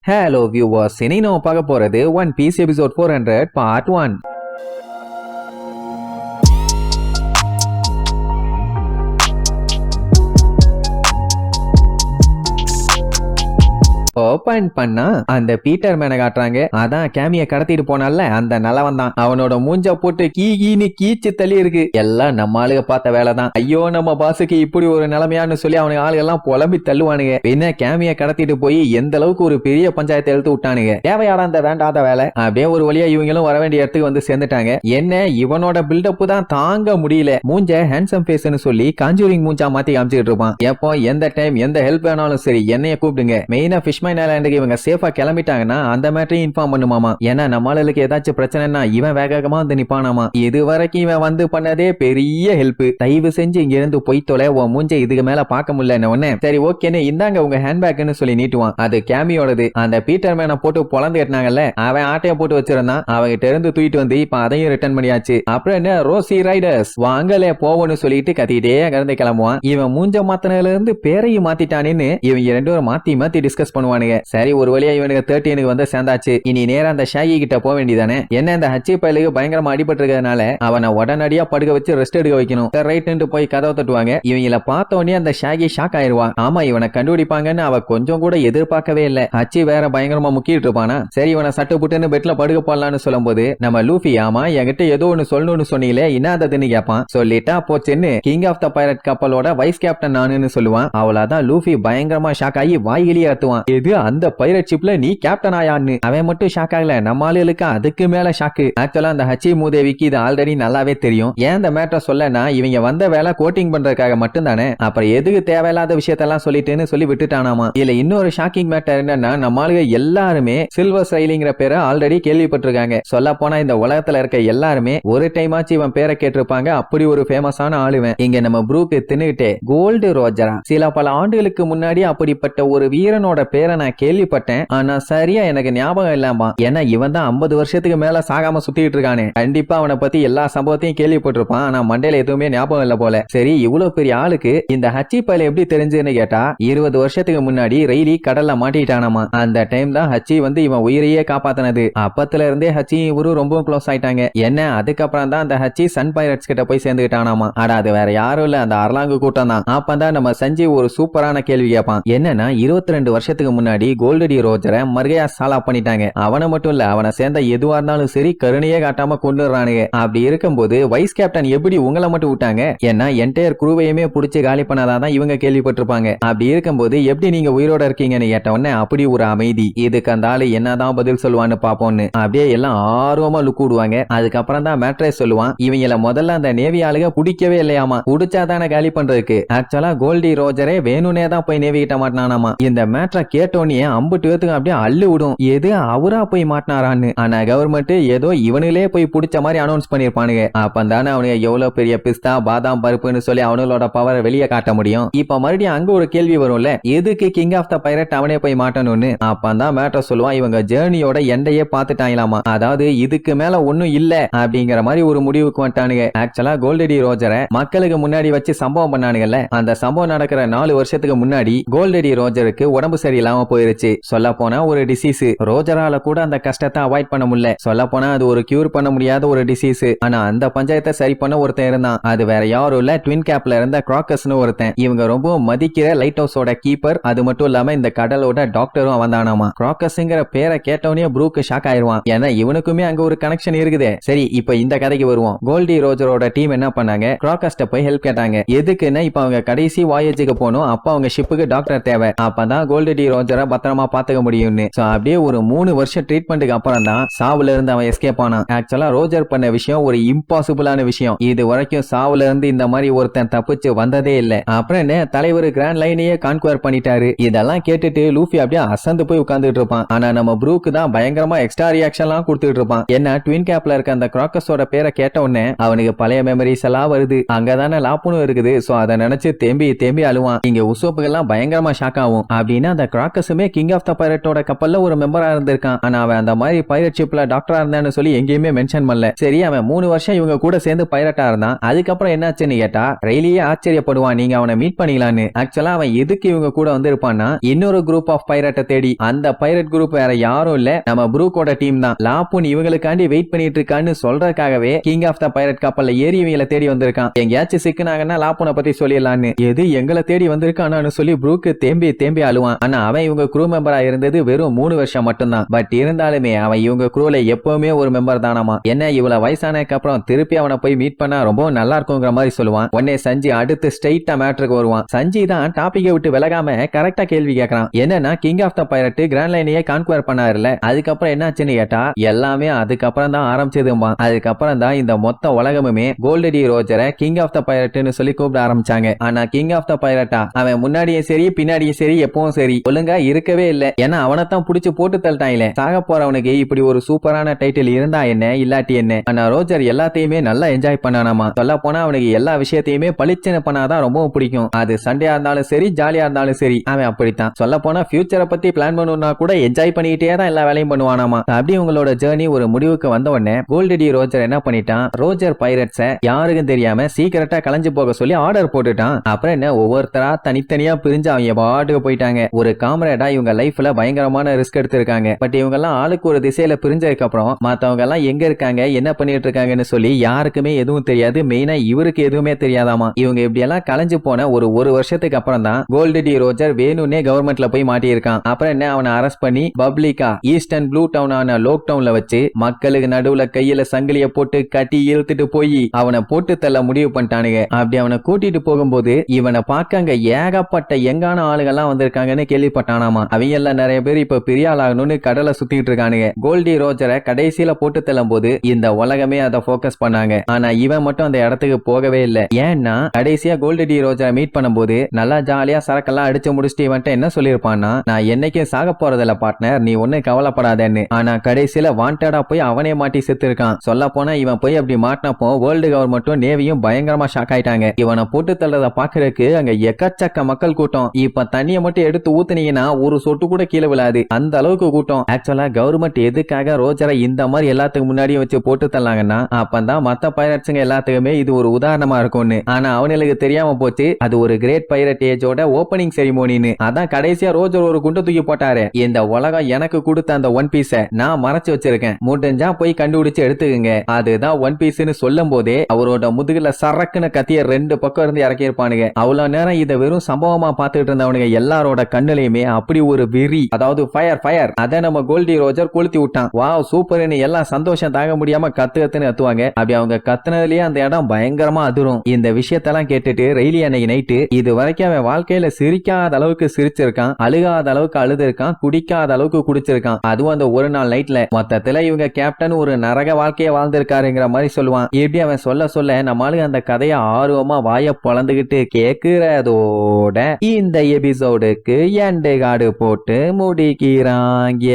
Hello viewers, இனி நம்ம பார்க்க போறது One Piece episode 400 part 1. Open பண்ணா அந்த பீட்டர் மேனை காட்டுறாங்க. அதான் கேமிய கடத்திட்டு போனால அந்த நல்லவன் தான். அவனோட மூஞ்ச போட்டு கீன்னு கீச்சு தள்ளி இருக்கு. எல்லாம் நம்ம ஆளுக பார்த்த வேலை தான். ஐயோ நம்ம பாசுக்கு இப்படி ஒரு நிலைமையான்னு சொல்லி அவனுக்கு ஆளுக எல்லாம் புலம்பி தள்ளுவானுங்க. என்ன கேமிய கடத்திட்டு போய் எந்த அளவுக்கு ஒரு பெரிய பஞ்சாயத்தை எழுத்து விட்டானுங்க. தேவையாட அந்த வேண்டாத வேலை. அப்படியே ஒரு வழியா இவங்களும் வர வேண்டிய இடத்துக்கு வந்து சேர்ந்துட்டாங்க. என்ன இவனோட பில்டப் தான் தாங்க முடியல. மூஞ்ச ஹேண்ட்ஸம் ஃபேஸ்னு சொல்லி காஞ்சூரிங் மூஞ்சா மாத்தி காமிச்சிட்டு இருப்பான். எப்போ எந்த டைம் எந்த ஹெல்ப் வேணாலும் சரி என்னைய கூப்பிடுங்க. மெயினா ஃபிஷ்மைன் ஐலாண்டுக்கு இவங்க சேஃபா கிளம்பிட்டாங்கன்னா அந்த மேட்டரையும் இன்ஃபார்ம் பண்ணுமாமா. ஏன்னா நம்மளுக்கு ஏதாச்சும் பிரச்சனைனா இவன் வேகமா வந்து நிப்பானாமா. இது வரைக்கும் இவன் வந்து பண்ணதே பெரிய ஹெல்ப். தயவு செஞ்சு இங்க இருந்து போய் தொலை, உன் மூஞ்ச இதுக்கு மேல பார்க்க முடியல உடனே சரி ஓகேன்னு இந்தாங்க உங்க ஹேண்ட்பேக்னு சொல்லி நீட்டுவான். அது கேமியோடது. அந்த பீட்டர் மேனை போட்டு பொழந்து கட்டினாங்கல்ல, அவன் ஆட்டைய போட்டு வச்சிருந்தான். அவங்கிட்ட இருந்து தூக்கிட்டு வந்து இப்ப அதையும் ரிட்டர்ன் பண்ணியாச்சு. அப்புறம் என்ன ரோசி ரைடர்ஸ் வாங்கலே போவோன்னு சொல்லிட்டு கத்திட்டே அங்கிருந்து கிளம்புவான். இவன் மூஞ்ச மாத்தினதுல இருந்து பேரையும் மாத்திட்டானேன்னு இவங்க ரெண்டு பேரும் மாத்தி டிஸ்கஸ் பண்ணுவானுங்க. சரி ஒரு வழியா இவனுக்கு 13 வந்து சேர்ந்தாச்சு. இனி நேரா அந்த ஷாகி கிட்ட போக வேண்டியதானே. என்ன இந்த ஹச்சி பயலுக்கு பயங்கரமா அடிபட்டு இருக்கிறதுனால அவனை உடனடியா படுக்க வச்சு ரெஸ்ட் எடுக்க வைக்கணும். ரைட்டு போய் கதவை தட்டுவாங்க. இவங்கள பார்த்த உடனே அந்த ஷாகி ஷாக் ஆயிருவான். ஆமா இவனை கண்டுபிடிப்பாங்கன்னு அவ கொஞ்சம் கூட எதிர்பார்க்கவே இல்ல. ஹச்சி வேற பயங்கரமா முக்கிட்டு இருப்பானா. சரி இவனை சட்டு புட்டுன்னு பெட்ல படுக்க போடலான்னு சொல்லும் போது நம்ம லூஃபி ஆமா என்கிட்ட ஏதோ ஒன்னு சொல்லணும்னு சொன்னீங்களே இன்னாததுன்னு கேட்பான். சொல்லிட்டா போச்சுன்னு கிங் ஆஃப் த பைரட் கப்பலோட வைஸ் கேப்டன் நானுன்னு சொல்லுவான். அவ்வளவுதான் லூஃபி பயங்கரமா ஷாக் ஆகி வாய்கிலேயே அத்துவான். எது அந்த பைரட் ஷிப்ல நீ கேப்டன் ஆயான்னு. அவன் மட்டும் ஷாக் ஆகல, நம்ம ஆளுகளுக்கு அதுக்கு மேல ஷாக்கு. ஆக்சுவலா அந்த ஹச்சி மூதேவிக்கு இது ஆல்ரெடி நல்லாவே தெரியும். ஏன் இந்த மேட்டர் சொல்லனா இவங்க வந்த வேலை கோட்டிங் பண்றதுக்காக மட்டும் தானே. அப்புறம் எதுக்கு தேவையில்லாத விஷயத்தெல்லாம் சொல்லிட்டுன்னு சொல்லி விட்டுட்டானாமா. இதுல இன்னொரு ஷாக்கிங் மேட்டர் என்னன்னா நம்ம ஆளுங்க எல்லாருமே சில்வர் சைலிங்கிற பேரை ஆல்ரெடி கேள்விப்பட்டிருக்காங்க. சொல்ல போனா இந்த உலகத்துல இருக்க எல்லாருமே ஒரு டைம் ஆச்சு இவன் பேரை கேட்டிருப்பாங்க. அப்படி ஒரு ஃபேமஸான ஆளுவன். இங்க நம்ம ப்ரூக்கு தின்னுகிட்டே கோல்டு ரோஜரா சில பல ஆண்டுகளுக்கு முன்னாடி அப்படிப்பட்ட ஒரு வீரனோட பேரை நான் கேள்விப்பட்டேன். ஆனா சரியா எனக்கு ஞாபகம் இல்லாமா. ஏன்னா இவன் தான் 50 வருஷத்துக்கு மேல சாகாம சுத்திட்டு இருக்கானே. கண்டிப்பா அவனை பத்தி எல்லா சம்பவத்தையும் கேள்விப்பட்டிருப்பான். ஆனா மண்டையில எதுவுமே ஞாபகம் இல்ல போல. சரி இவ்வளவு பெரிய ஆளுக்கு இந்த ஹச்சி பைல எப்படி தெரிஞ்சுன்னு கேட்டா 20 வருஷத்துக்கு முன்னாடி ரெய்லி கடல்ல மாட்டிட்டானாமா. அந்த டைம் தான் ஹச்சி வந்து இவன் உயிரையே காப்பாத்தினது. அப்பத்துல இருந்தே ஹச்சி இவரு ரொம்ப க்ளோஸ் ஆயிட்டாங்க. என்ன அதுக்கப்புறம் தான் அந்த ஹச்சி சன் பைரட்ஸ் கிட்ட போய் சேர்ந்துக்கிட்டானாமா. ஆனா அது வேற யாரும் இல்ல அந்த அர்லாங்கு கூட்டம் தான். அப்பதான் நம்ம சஞ்சீவ் ஒரு சூப்பரான கேள்வி கேட்பான். என்னன்னா 22 வருஷத்துக்கு முன்னாடி கோல்டு ரோஜரை மர்கையா சாலா பண்ணிட்டாங்க. அவனை மட்டும் இல்ல அவனை சேர்ந்த எதுவா இருந்தாலும் சரி கருணையே காட்டாம கொண்டுறானுங்க. அப்படி இருக்கும்போது வைஸ் கேப்டன் எப்படி உங்களை மட்டும் விட்டாங்க. ஏன்னா என்டையர் குரூவையுமே புடிச்சு காலி பண்ணாதான் இவங்க கேள்விப்பட்டிருப்பாங்க. அப்படி இருக்கும்போது எப்படி நீங்க உயிரோட இருக்கீங்கன்னு கேட்ட உடனே அப்படி ஒரு அமைதி. இதுக்கு அந்த ஆளு என்னதான் பதில் சொல்லுவான்னு பாப்போம்னு அப்படியே எல்லாம் ஆர்வமா லுக் விடுவாங்க. அதுக்கப்புறம் தான் மேட்ரே சொல்லுவான். இவங்கள முதல்ல அந்த நேவி ஆளுக பிடிக்கவே இல்லையாமா. பிடிச்சாதானே காலி பண்றதுக்கு. ஆக்சுவலா கோல்டி ரோஜரே வேணும்னே தான் போய் நேவி கிட்ட மாட்டினானாமா. இந்த மேட்ரை கேட்டோன்னே அம்புட்டு அப்படியே அள்ளு விடும். எது அவரா போய் மாட்டினாரான்னு. ஆனா கவர்மெண்ட் ஏதோ இவனுங்களே போய் பிடிச்ச மாதிரி அனௌன்ஸ் பண்ணிருப்பானுங்க. அப்பந்தானே அவனுங்க எவ்வளவு பெரிய பிஸ்தா பாதாம் பருப்புன்னு சொல்லி அவனோட பவரை வெளியே காட்ட முடியும். இப்ப மறுபடியும் அங்க ஒரு கேள்வி வரும்ல, எதுக்கு கிங் ஆஃப் த பைரட் அவனே போய் மாட்டணும்னு. அப்பந்தான் மேட்டர் சொல்லுவான். இவங்க ஜேர்னியோட எண்டையே பாத்துட்டாங்களாமா. அதாவது இதுக்கு மேல ஒண்ணும் இல்ல அப்படிங்கிற மாதிரி ஒரு முடிவுக்கு வந்துட்டானுங்க. ஆக்சுவலா கோல்டி ரோஜரை மக்களுக்கு முன்னாடி வச்சு சம்பவம் பண்ணானுங்கல்ல, அந்த சம்பவம் நடக்கிற 4 வருஷத்துக்கு முன்னாடி கோல்டி ரோஜருக்கு உடம்பு சரியில்லாம போயிருச்சு. சொல்ல போனா ஒரு டிசீஸ். ரோஜரால கூட அந்த கஷ்டத்தை அவாய்ட் பண்ண முடியல. சொல்ல போனா அது ஒரு கியூர் பண்ண முடியாத ஒரு டிசீஸ். ஆனா அந்த பஞ்சாயத்தை சரி பண்ண ஒருத்தன் இருந்தான். அது வேற யாரும் இல்ல, ட்வின் கேப்ல இருந்த கிராக்கஸ்னு ஒருத்தன். இவங்க ரொம்ப மதிக்கிற லைட் ஹவுஸோட கீப்பர். அது மட்டும் இல்லாம இந்த கடலோட டாக்டரும் அவன்தானாமா. கிராக்கஸ்ங்கிற பேரை கேட்டவனே ப்ரூக்கு ஷாக் ஆயிருவான். ஏன்னா இவனுக்குமே அங்க ஒரு கனெக்ஷன் இருக்குது. சரி இப்ப இந்த கதைக்கு வருவோம். கோல்டி ரோஜரோட டீம் என்ன பண்ணாங்க, கிராக்கஸ்ட போய் ஹெல்ப் கேட்டாங்க. எதுக்குன்னா இப்ப அவங்க கடைசி வாயேஜுக்கு போகணும். அப்ப அவங்க ஷிப்புக்கு டாக்டர் தேவை. அப்பதான் கோல்டி ரோஜரை பத்திரமா பாத்துக்க முடியும்னு. அப்படியே ஒரு 3 வருஷம் ட்ரீட்மெண்ட்டுக்கு அப்புறம் தான் சாவுல இருந்து அவன் எஸ்கேப் ஆனான். ஆக்சுவலா ரோஜர் பண்ண விஷயம் ஒரு இம்பாசிபிளான விஷயம். இது வரைக்கும் சாவுல இருந்து இந்த மாதிரி ஒருத்தன் தப்பிச்சு வந்ததே இல்ல. அப்புறம் என்ன தலைவர் கிராண்ட் லைனையே கான்குவர் பண்ணிட்டாரு. இதெல்லாம் கேட்டுட்டு லூஃபி அப்படியே அசந்து போய் உட்கார்ந்துட்டு இருப்பான். ஆனா நம்ம ப்ரூக்கு தான் பயங்கரமா எக்ஸ்ட்ரா ரியாக்ஷன்லாம் கொடுத்துட்டு இருப்பான். என்ன ட்வின் கேப்ல இருக்க அந்த கிராக்கஸோட பேரை கேட்ட உடனே அவனுக்கு பழைய மெமரிஸ் எல்லாம் வருது. அங்கதானே லாப்புனும் இருக்குது. சோ அதை நினைச்சு தேம்பி அழுவான். இங்க உசோப்புகள்லாம் பயங்கரமா ஷாக் ஆகும். அப்படின்னா அந்த கிராக்கஸ் மார்க்கஸுமே கிங் ஆஃப் த பைரட்டோட கப்பல்ல ஒரு மெம்பரா இருந்திருக்கான். ஆனா அவன் அந்த மாதிரி பைரட் ஷிப்ல டாக்டரா இருந்தான்னு சொல்லி எங்கேயுமே மென்ஷன் பண்ணல. சரி, அவன் 3 வருஷம் இவங்க கூட சேர்ந்து பைரட்டா இருந்தான். அதுக்கப்புறம் என்னாச்சுன்னு கேட்டா ரெய்லியே ஆச்சரியப்படுவான், நீங்க அவனை மீட் பண்ணிக்கலான்னு. ஆக்சுவலா அவன் எதுக்கு இவங்க கூட வந்திருப்பான்னா இன்னொரு குரூப் ஆஃப் பைரட்டை தேடி. அந்த பைரட் குரூப் வேற யாரும் இல்ல, நம்ம ப்ரூக்கோட டீம் தான். லாப்புன் இவங்களுக்காண்டி வெயிட் பண்ணிட்டு இருக்கான்னு சொல்றதுக்காகவே கிங் ஆஃப் த பைரட் கப்பல்ல ஏறி இவங்களை தேடி வந்திருக்கான். எங்கேயாச்சும் சிக்குனாங்கன்னா லாப்புனை பத்தி சொல்லிடலான்னு. எது எங்களை தேடி வந்திருக்கானு சொல்லி ப்ரூக்கு தேம்பி தேம்பி அழுவான். ஆனா அவன் இவங்க க்ரூ மெம்பரா இருந்தது வெறும் 3 வருஷம் மட்டும்தான். பட் இருந்தாலுமே அவன் இவங்க க்ரூல எப்பவுமே ஒரு மெம்பர் தானாமா. என்ன இவ்வளவு வயசானதுக்கு அப்புறம் திருப்பி அவனை போய் மீட் பண்ணா ரொம்ப நல்லா இருக்குங்கிற மாதிரி சொல்லுவான். உடனே சஞ்சி அடுத்து ஸ்ட்ரைட்டா மேட்டருக்கு வருவான். சஞ்சி தான் டாபிக்கை விட்டு விலகாம கரெக்டா கேள்வி கேட்கறான். என்னன்னா king of the pirate grand லைனையே கான்குவர் பண்ணாருல, அதுக்கப்புறம் என்னாச்சுன்னு கேட்டா எல்லாமே அதுக்கப்புறம் தான் ஆரம்பிச்சதுமா. அதுக்கப்புறம் தான் இந்த மொத்த உலகமுமே கோல்டு ரோஜரை கிங் ஆஃப் த பைரட்னு சொல்லி கூப்பிட ஆரம்பிச்சாங்க. ஆனா கிங் ஆஃப் த பைரட்டா அவன் முன்னாடியும் சரி பின்னாடியும் சரி எப்பவும் சரி ஒழுங்கா இருக்கவே இல்ல. ஏன்னா அவனைத்தான் புடிச்சு போட்டு தள்ளிட்டாங்களே. சாக போறவனுக்கு இப்படி ஒரு சூப்பரான டைட்டில் இருந்தா என்ன இல்லாட்டி என்ன. ஆனா ரோஜர் எல்லாத்தையுமே நல்லா என்ஜாய் பண்ணானாமா. சொல்ல போனா அவனுக்கு எல்லா விஷயத்தையுமே பளிச்சுன்னு பண்ணாதான் ரொம்பவும் பிடிக்கும். அது சண்டையா இருந்தாலும் சரி ஜாலியா இருந்தாலும் சரி அவன் அப்படித்தான். சொல்ல போனா ஃபியூச்சரை பத்தி பிளான் பண்ணணும்னா கூட என்ஜாய் பண்ணிட்டே தான் எல்லா வேலையும் பண்ணுவானாமா. அப்படி உங்களோட ஜேர்னி ஒரு முடிவுக்கு வந்த உடனே கோல்டு ரோஜர் என்ன பண்ணிட்டான், ரோஜர் பைரட்ஸை யாருக்கும் தெரியாம சீக்கிரட்டா கலைஞ்சு போக சொல்லி ஆர்டர் போட்டுட்டான். அப்புறம் என்ன ஒவ்வொருத்தரா தனித்தனியா பிரிஞ்சு அவங்க பாட்டுக்கு போயிட்டாங்க. ஒரு காமரேடா இவங்க லைஃப்ல பயங்கரமான ரிஸ்க் எடுத்திருக்காங்க. பட் இவங்க எல்லாம் ஆளுக்கு ஒரு திசையில பிரிஞ்சதுக்கு அப்புறம் மத்தவங்க எல்லாம் எங்க இருக்காங்க என்ன பண்ணிட்டு இருக்காங்கன்னு சொல்லி யாருக்குமே எதுவும் தெரியாது. மெயினா இவருக்கு எதுவுமே தெரியாதாமா. இவங்க இப்படி எல்லாம் கலைஞ்சு போன ஒரு வருஷத்துக்கு அப்புறம் தான் கோல்டு ரோஜர் வேணும்னே கவர்மெண்ட்ல போய் மாட்டியிருக்கான். அப்புறம் என்ன அவனை அரெஸ்ட் பண்ணி பப்ளிக்கா ஈஸ்டர்ன் ப்ளூ டவுனான லோக் டவுன்ல வச்சு மக்களுக்கு நடுவுல கையில சங்கிலிய போட்டு கட்டி இழுத்துட்டு போய் அவனை போட்டு தள்ள முடிவு பண்ணிட்டானுங்க. அப்படி அவனை கூட்டிட்டு போகும்போது இவனை பார்க்க அங்க ஏகப்பட்ட எங்கான ஆளுகள்லாம் வந்திருக்காங்கன்னு கேள்விப்பட்டானாமா. அவங்க எல்லாம் நிறைய பேர் இப்ப பெரிய ஆளாகணும்னு கடலை சுத்திட்டு இருக்கானுங்க. கோல்டி ரோஜரை கடைசியில போட்டு தள்ளும் போது இந்த உலகமே அதை போக்கஸ் பண்ணாங்க. ஆனா இவன் மட்டும் அந்த இடத்துக்கு போகவே இல்லை. ஏன்னா கடைசியா கோல்டி ரோஜரை மீட் பண்ணும்போது நல்லா ஜாலியா சரக்கெல்லாம் அடிச்சு முடிச்சுட்டு இவன்ட்ட என்ன சொல்லியிருப்பான்னா, நான் என்னைக்கும் சாக போறதில்ல பார்ட்னர், நீ ஒண்ணு கவலைப்படாதேன்னு. ஆனா கடைசியில வாண்டடா போய் அவனே மாட்டி செத்து இருக்கான். சொல்ல போனா இவன் போய் அப்படி மாட்டினப்போ வேர்ல்டு கவர்மெண்ட்டும் நேவியும் பயங்கரமா ஷாக் ஆயிட்டாங்க. இவனை போட்டு தள்ளத பாக்குறதுக்கு அங்க எக்கச்சக்க மக்கள் கூட்டம். இப்ப தண்ணியை மட்டும் எடுத்து ஊத்துனீங்கன்னா ஒரு சொட்டு கூட கீழே விழாது, அந்த அளவுக்கு கூட்டம். ஆக்சுவலா கவர்மெண்ட் எதுக்காக ரோஜரை இந்த மாதிரி எல்லாத்துக்கு முன்னாடியும் வச்சு போட்டு தள்ளாங்கன்னா அப்பதான் மத்த பைரட்ஸுங்க எல்லாத்துக்குமே இது ஒரு உதாரணமா இருக்கும்னு. ஆனா அவனுக்கு தெரியாம போச்சு அது ஒரு கிரேட் பைரட் ஏஜோட ஓபனிங் செரிமோனின்னு. அதான் கடைசியா ரோஜர் ஒரு குண்டு தூக்கி போட்டாரு. இந்த உலகம் எனக்கு கொடுத்த அந்த ஒன் பீஸ நான் மறைச்சு வச்சிருக்கேன், முடிஞ்சா போய் கண்டுபிடிச்சு எடுத்துக்கங்க. அதுதான் ஒன் பீஸ்னு சொல்லும் போதே அவரோட முதுகுல சரக்குன்னு கத்திய 2 பக்கம் இருந்து இறக்கி இருப்பானுங்க. அவ்வளவு நேரம் இதை வெறும் சம்பவமா பார்த்துட்டு இருந்தவனுங்க எல்லாரோட கண்ணுலயுமே அப்படி ஒரு வெறி, அதாவது ஃபயர் ஃபயர். அதை நம்ம கோல்டி ரோஜர் கொளுத்தி விட்டான். வாவ் சூப்பர்னு எல்லாம் சந்தோஷம் தாங்க முடியாம கத்துன்னு கத்துவாங்க. அப்படி அவங்க கத்துனதுலயே அந்த இடம் பயங்கரமா அதிரும். இந்த விஷயத்தெல்லாம் கேட்டுட்டு ரெய்லி அன்னைக்கு நைட்டு இது வரைக்கும் அவன் வாழ்க்கையில சிரிக்காத அளவுக்கு சிரிச்சிருக்கான், அழுகாத அளவுக்கு அழுதுருக்கான், குடிக்காத அளவுக்கு குடிச்சிருக்கான். அதுவும் அந்த ஒரு நாள் நைட்ல. மொத்தத்துல இவங்க கேப்டன் ஒரு நரக வாழ்க்கையை வாழ்ந்திருக்காருங்கிற மாதிரி சொல்லுவான். இப்படி அவன் சொல்ல சொல்ல நம்மளுக்கு அந்த கதையை ஆர்வமா வாய பொழந்துகிட்டு கேக்குறதோட இந்த எபிசோடுக்கு எண்டு கார்டு போட்டு முடிக்கிறாங்க.